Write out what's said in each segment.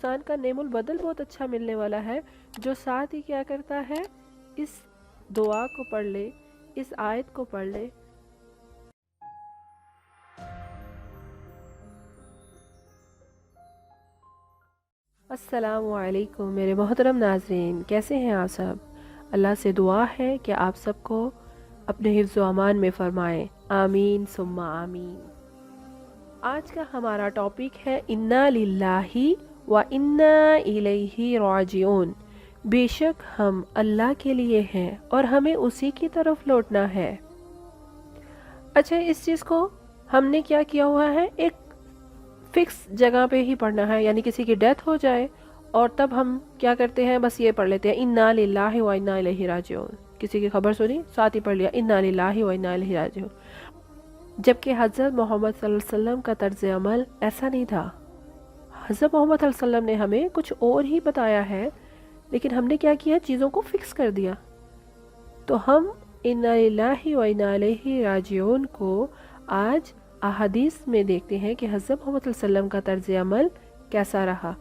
نقصان کا نعم البدل بہت اچھا ملنے والا ہے، جو ساتھ ہی کیا کرتا ہے، اس دعا کو پڑھ لے، اس آیت کو پڑھ لے۔ السلام علیکم میرے محترم ناظرین، کیسے ہیں آپ سب؟ اللہ سے دعا ہے کہ آپ سب کو اپنے حفظ و امان میں فرمائے، آمین ثم آمین۔ آج کا ہمارا ٹاپک ہے انا للہ و انا الیہ راجعون۔ بے شک ہم اللہ کے لیے ہیں اور ہمیں اسی کی طرف لوٹنا ہے۔ اچھا، اس چیز کو ہم نے کیا کیا ہوا ہے، ایک فکس جگہ پہ ہی پڑھنا ہے، یعنی کسی کی ڈیتھ ہو جائے اور تب ہم کیا کرتے ہیں، بس یہ پڑھ لیتے ہیں انا للہ و انا الیہ راجعون۔ کسی کی خبر سنی، ساتھ ہی پڑھ لیا انا للہ و انا الیہ راجعون۔ جبکہ حضرت محمد صلی اللہ علیہ وسلم کا طرز عمل ایسا نہیں تھا۔ حضرت محمد صلی اللہ علیہ وسلم نے ہمیں کچھ اور ہی بتایا ہے، لیکن ہم نے کیا کیا، چیزوں کو فکس کر دیا۔ تو ہم انا للہ و انا الیہ راجعون کو آج احادیث میں دیکھتے ہیں کہ حضرت محمد صلی اللہ علیہ وسلم کا طرز عمل کیسا رہا۔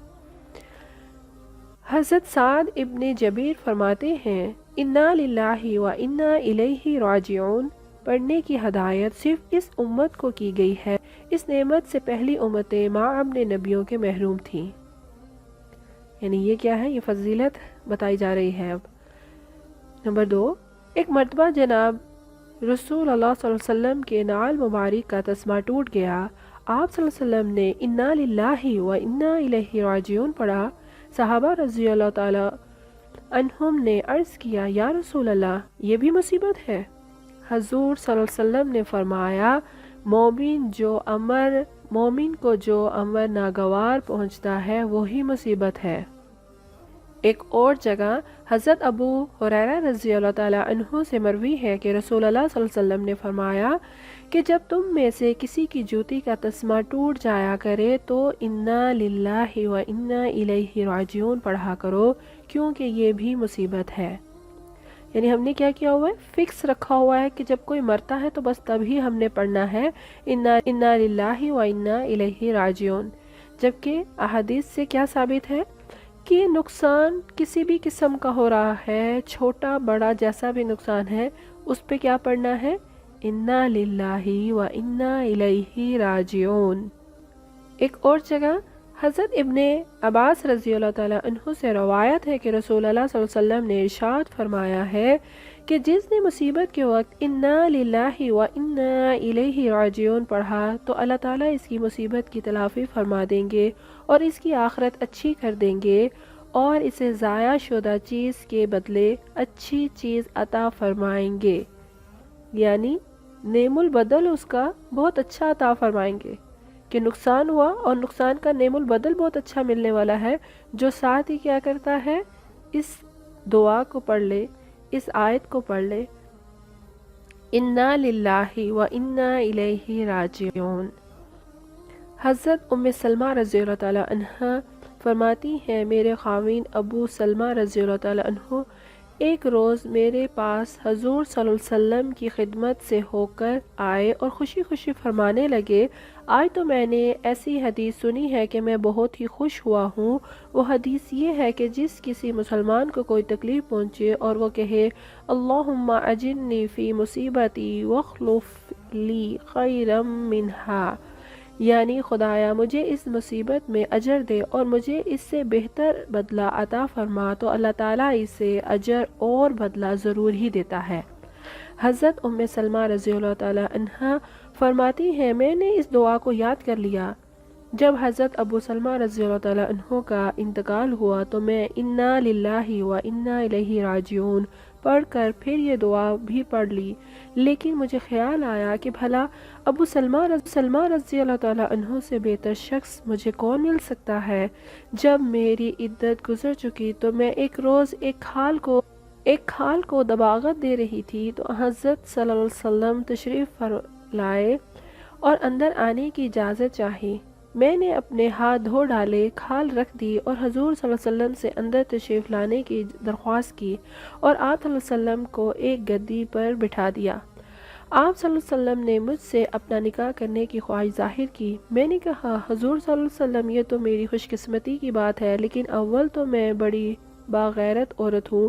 حضرت سعد ابن جبیر فرماتے ہیں انا للہ و انا الیہ راجعون پڑھنے کی ہدایت صرف اس امت کو کی گئی ہے۔ اس نعمت سے پہلی امتیں اپنے نبیوں کے محروم تھیں۔ یعنی یہ کیا ہے، یہ فضیلت بتائی جا رہی ہے۔ اب نمبر 2، ایک مرتبہ جناب رسول اللہ صلی اللہ علیہ وسلم کے نعل مبارک کا تسمہ ٹوٹ گیا۔ آپ صلی اللہ علیہ وسلم نے انا للہ و انا الیہ راجعون پڑھا۔ صحابہ رضی اللہ تعالی عنہم نے عرض کیا، یا رسول اللہ، یہ بھی مصیبت ہے؟ حضور صلی اللہ علیہ وسلم نے فرمایا، مومن کو جو امر ناگوار پہنچتا ہے وہی مصیبت ہے۔ ایک اور جگہ حضرت ابو ہریرہ رضی اللہ تعالی عنہ سے مروی ہے کہ رسول اللہ صلی اللہ علیہ وسلم نے فرمایا کہ جب تم میں سے کسی کی جوتی کا تسمہ ٹوٹ جایا کرے تو انا للہ و انا الیہ راجعون پڑھا کرو، کیونکہ یہ بھی مصیبت ہے۔ یعنی ہم نے کیا کیا ہوا ہے، فکس رکھا ہوا ہے کہ جب کوئی مرتا ہے تو بس تبھی ہم نے پڑھنا ہے انا للہ و انا الیہ راجعون۔ جبکہ احادیث سے کیا ثابت ہے کہ نقصان کسی بھی قسم کا ہو رہا ہے، چھوٹا بڑا جیسا بھی نقصان ہے، اس پہ کیا پڑھنا ہے، انا للہ و انا الیہ راجعون۔ ایک اور جگہ حضرت ابن عباس رضی اللہ تعالیٰ عنہ سے روایت ہے کہ رسول اللہ صلی اللہ علیہ وسلم نے ارشاد فرمایا ہے کہ جس نے مصیبت کے وقت انا للہ و انا الیہ راجعون پڑھا تو اللہ تعالیٰ اس کی مصیبت کی تلافی فرما دیں گے اور اس کی آخرت اچھی کر دیں گے اور اسے ضائع شدہ چیز کے بدلے اچھی چیز عطا فرمائیں گے۔ یعنی نعم البدل اس کا بہت اچھا عطا فرمائیں گے کہ نقصان ہوا اور نقصان کا نعم البدل بہت اچھا ملنے والا ہے، جو ساتھ ہی کیا کرتا ہے، اس دعا کو پڑھ لے، اس آیت کو پڑھ لے، انا للہ و انا الیہ راجعون۔ حضرت ام سلمہ رضی اللہ تعالی عنہ فرماتی ہیں، میرے خاوند ابو سلمہ رضی اللہ تعالی عنہ ایک روز میرے پاس حضور صلی اللہ علیہ وسلم کی خدمت سے ہو کر آئے اور خوشی خوشی فرمانے لگے، آج تو میں نے ایسی حدیث سنی ہے کہ میں بہت ہی خوش ہوا ہوں۔ وہ حدیث یہ ہے کہ جس کسی مسلمان کو کوئی تکلیف پہنچے اور وہ کہے اللہم اجرنی فی مصیبتی واخلف لی خیرا منہا، یعنی خدایا مجھے اس مصیبت میں اجر دے اور مجھے اس سے بہتر بدلہ عطا فرما، تو اللہ تعالیٰ اسے اجر اور بدلہ ضرور ہی دیتا ہے۔ حضرت ام سلمہ رضی اللہ تعالی عنہ فرماتی ہیں، میں نے اس دعا کو یاد کر لیا۔ جب حضرت ابو سلمہ رضی اللہ تعالی عنہ کا انتقال ہوا تو میں انا للہ و انا الیہ راجعون پڑھ کر پھر یہ دعا بھی پڑھ لی، لیکن مجھے خیال آیا کہ بھلا ابو سلمہ رضی اللہ تعالی عنہ سے بہتر شخص مجھے کون مل سکتا ہے۔ جب میری عدت گزر چکی تو میں ایک روز ایک کھال کو دباغت دے رہی تھی تو حضرت صلی اللہ علیہ وسلم تشریف لائے اور اندر آنے کی اجازت چاہی۔ میں نے اپنے ہاتھ دھو ڈالے، کھال رکھ دی اور حضور صلی اللہ علیہ وسلم سے اندر تشریف لانے کی درخواست کی اور آپ صلی اللہ علیہ وسلم کو ایک گدی پر بٹھا دیا۔ آپ صلی اللہ علیہ وسلم نے مجھ سے اپنا نکاح کرنے کی خواہش ظاہر کی۔ میں نے کہا حضور صلی اللہ علیہ وسلم یہ تو میری خوش قسمتی کی بات ہے، لیکن اول تو میں بڑی باغیرت عورت ہوں،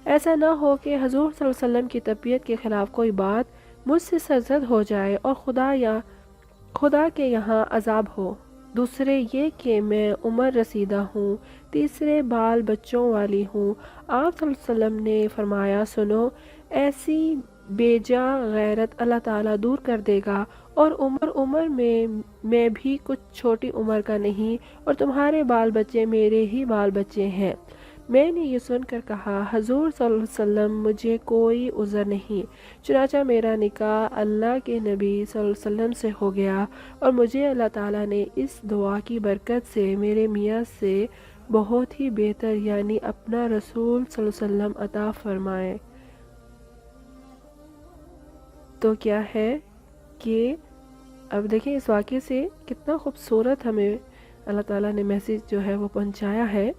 ایسا نہ ہو کہ حضور صلی اللہ علیہ وسلم کی طبیعت کے خلاف کوئی بات مجھ سے سرزد ہو جائے اور خدا کے یہاں عذاب ہو۔ دوسرے یہ کہ میں عمر رسیدہ ہوں، تیسرے بال بچوں والی ہوں۔ آپ صلی اللہ علیہ وسلم نے فرمایا سنو، ایسی بے جا غیرت اللہ تعالیٰ دور کر دے گا، اور عمر میں بھی کچھ چھوٹی عمر کا نہیں، اور تمہارے بال بچے میرے ہی بال بچے ہیں۔ میں نے یہ سن کر کہا حضور صلی اللہ علیہ وسلم مجھے کوئی عذر نہیں۔ چنانچہ میرا نکاح اللہ کے نبی صلی اللہ علیہ وسلم سے ہو گیا، اور مجھے اللہ تعالیٰ نے اس دعا کی برکت سے میرے میاں سے بہت ہی بہتر یعنی اپنا رسول صلی اللہ علیہ وسلم عطا فرمائے۔ تو کیا ہے کہ اب دیکھیں اس واقعے سے کتنا خوبصورت ہمیں اللہ تعالیٰ نے میسیج جو ہے وہ پہنچایا ہے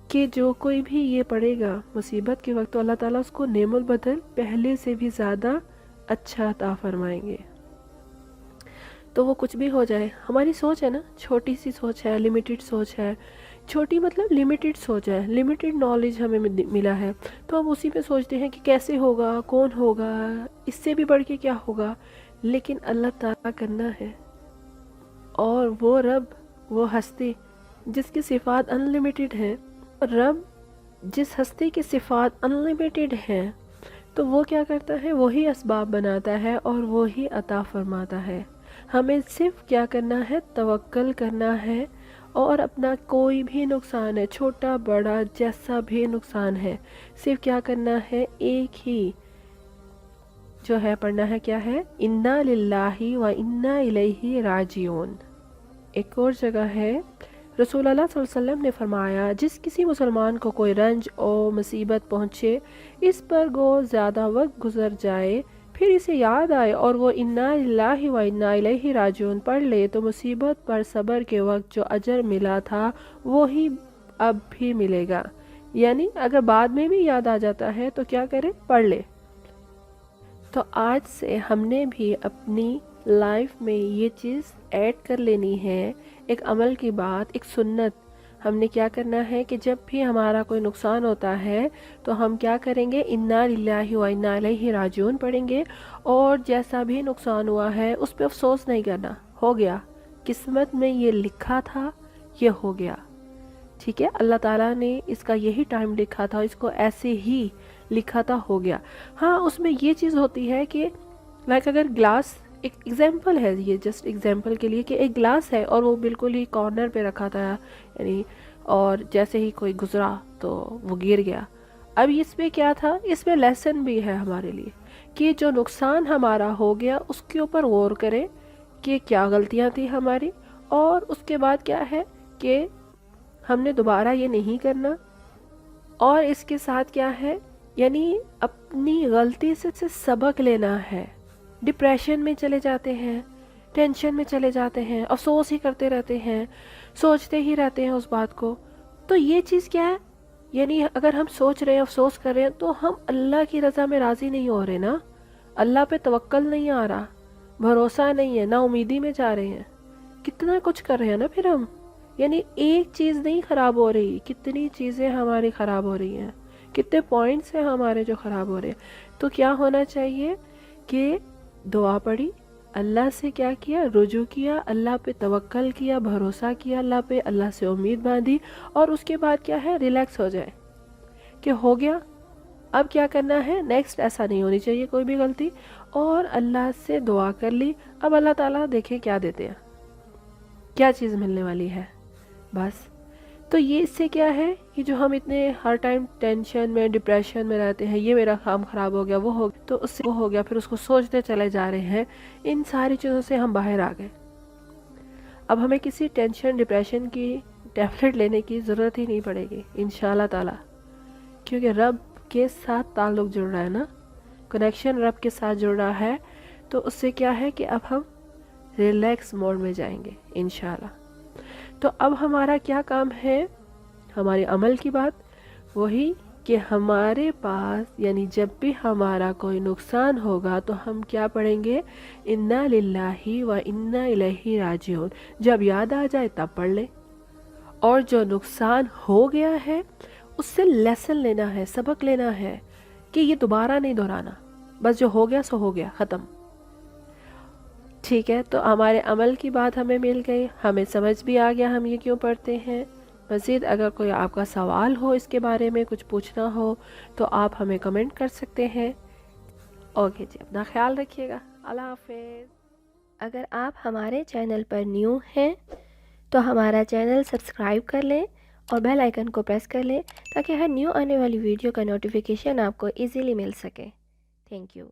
کہ جو کوئی بھی یہ پڑھے گا مصیبت کے وقت، تو اللہ تعالیٰ اس کو نعم البدل پہلے سے بھی زیادہ اچھا عطا فرمائیں گے۔ تو وہ کچھ بھی ہو جائے، ہماری سوچ ہے نا، چھوٹی سی سوچ ہے، لیمیٹڈ سوچ ہے، چھوٹی مطلب لیمیٹڈ سوچ ہے، لیمیٹڈ نالج ہمیں ملا ہے، تو ہم اسی پہ سوچتے ہیں کہ کیسے ہوگا، کون ہوگا، اس سے بھی بڑھ کے کیا ہوگا، لیکن اللہ تعالیٰ کرنا ہے۔ اور وہ رب، وہ ہستی جس کی صفات انلیمیٹڈ ہیں، رب جس ہستی کی صفات انلیمیٹڈ ہیں، تو وہ کیا کرتا ہے، وہی اسباب بناتا ہے اور وہی عطا فرماتا ہے۔ ہمیں صرف کیا کرنا ہے، توکل کرنا ہے، اور اپنا کوئی بھی نقصان ہے، چھوٹا بڑا جیسا بھی نقصان ہے، صرف کیا کرنا ہے، ایک ہی جو ہے پڑھنا ہے، کیا ہے، انا للہ و انا الیہ راجعون۔ ایک اور جگہ ہے رسول اللہ صلی اللہ علیہ وسلم نے فرمایا جس کسی مسلمان کو کوئی رنج اور مصیبت پہنچے، اس پر گو زیادہ وقت گزر جائے، پھر اسے یاد آئے اور وہ انا للہ و انا الیہ راجعون پڑھ لے، تو مصیبت پر صبر کے وقت جو اجر ملا تھا وہی اب بھی ملے گا۔ یعنی اگر بعد میں بھی یاد آ جاتا ہے تو کیا کرے، پڑھ لے۔ تو آج سے ہم نے بھی اپنی لائف میں یہ چیز ایڈ کر لینی ہے، ایک عمل کی بات، ایک سنت۔ ہم نے کیا کرنا ہے کہ جب بھی ہمارا کوئی نقصان ہوتا ہے تو ہم کیا کریں گے، انا للہ و انا الیہ راجعون پڑھیں گے، اور جیسا بھی نقصان ہوا ہے اس پہ افسوس نہیں کرنا، ہو گیا، قسمت میں یہ لکھا تھا، یہ ہو گیا، ٹھیک ہے، اللہ تعالیٰ نے اس کا یہی ٹائم لکھا تھا، اس کو ایسے ہی لکھا تھا، ہو گیا۔ ہاں اس میں یہ چیز ہوتی ہے کہ اگر گلاس، ایک ایگزامپل ہے یہ، جسٹ ایگزامپل کے لیے، کہ ایک گلاس ہے اور وہ بالکل ہی کارنر پہ رکھا تھا، یعنی اور جیسے ہی کوئی گزرا تو وہ گر گیا۔ اب اس پہ کیا تھا، اس میں لیسن بھی ہے ہمارے لیے کہ جو نقصان ہمارا ہو گیا اس کے اوپر غور کریں کہ کیا غلطیاں تھی ہماری، اور اس کے بعد کیا ہے کہ ہم نے دوبارہ یہ نہیں کرنا، اور اس کے ساتھ کیا ہے، یعنی اپنی غلطی سے سبق لینا ہے۔ ڈپریشن میں چلے جاتے ہیں، ٹینشن میں چلے جاتے ہیں، افسوس ہی کرتے رہتے ہیں، سوچتے ہی رہتے ہیں اس بات کو، تو یہ چیز کیا ہے، یعنی اگر ہم سوچ رہے ہیں، افسوس کر رہے ہیں، تو ہم اللہ کی رضا میں راضی نہیں ہو رہے نا، اللہ پہ توکل نہیں آ رہا، بھروسہ نہیں ہے، نا امیدی میں جا رہے ہیں، کتنا کچھ کر رہے ہیں نا پھر ہم، یعنی ایک چیز نہیں خراب ہو رہی، کتنی چیزیں ہماری خراب ہو رہی ہیں، کتنے پوائنٹس ہیں ہمارے جو خراب ہو رہے ہیں۔ تو کیا ہونا چاہیے کہ دعا پڑھی، اللہ سے کیا کیا، رجوع کیا، اللہ پہ توکل کیا، بھروسہ کیا اللہ پہ، اللہ سے امید باندھی، اور اس کے بعد کیا ہے، ریلیکس ہو جائے کہ ہو گیا، اب کیا کرنا ہے، نیکسٹ ایسا نہیں ہونی چاہیے کوئی بھی غلطی، اور اللہ سے دعا کر لی، اب اللہ تعالیٰ دیکھیں کیا دیتے ہیں، کیا چیز ملنے والی ہے، بس۔ تو یہ اس سے کیا ہے کہ جو ہم اتنے ہر ٹائم ٹینشن میں، ڈپریشن میں رہتے ہیں، یہ میرا کام خراب ہو گیا، وہ ہو گیا، تو اس سے وہ ہو گیا، پھر اس کو سوچتے چلے جا رہے ہیں، ان ساری چیزوں سے ہم باہر آ گئے۔ اب ہمیں کسی ٹینشن ڈپریشن کی ٹیبلٹ لینے کی ضرورت ہی نہیں پڑے گی انشاءاللہ تعالی، کیونکہ رب کے ساتھ تعلق جڑ رہا ہے نا، کنیکشن رب کے ساتھ جڑ رہا ہے، تو اس سے کیا ہے کہ اب ہم ریلیکس موڈ میں جائیں گے انشاءاللہ۔ تو اب ہمارا کیا کام ہے، ہمارے عمل کی بات، وہی کہ ہمارے پاس یعنی جب بھی ہمارا کوئی نقصان ہوگا تو ہم کیا پڑھیں گے؟ انا للہ و انا الیہ راجعون. جب یاد آ جائے تب پڑھ لیں. اور جو نقصان ہو گیا ہے اس سے لیسن لینا ہے، سبق لینا ہے کہ یہ دوبارہ نہیں دہرانا. بس جو ہو گیا سو ہو گیا، ختم. ٹھیک ہے، تو ہمارے عمل کی بات ہمیں مل گئی، ہمیں سمجھ بھی آ گیا ہم یہ کیوں پڑھتے ہیں. مزید اگر کوئی آپ کا سوال ہو، اس کے بارے میں کچھ پوچھنا ہو تو آپ ہمیں کمنٹ کر سکتے ہیں. اوکے جی، اپنا خیال رکھیے گا. اللہ حافظ. اگر آپ ہمارے چینل پر نیو ہیں تو ہمارا چینل سبسکرائب کر لیں اور بیل آئیکن کو پریس کر لیں تاکہ ہر نیو آنے والی ویڈیو کا نوٹیفیکیشن آپ کو ایزیلی مل سکے. Thank you.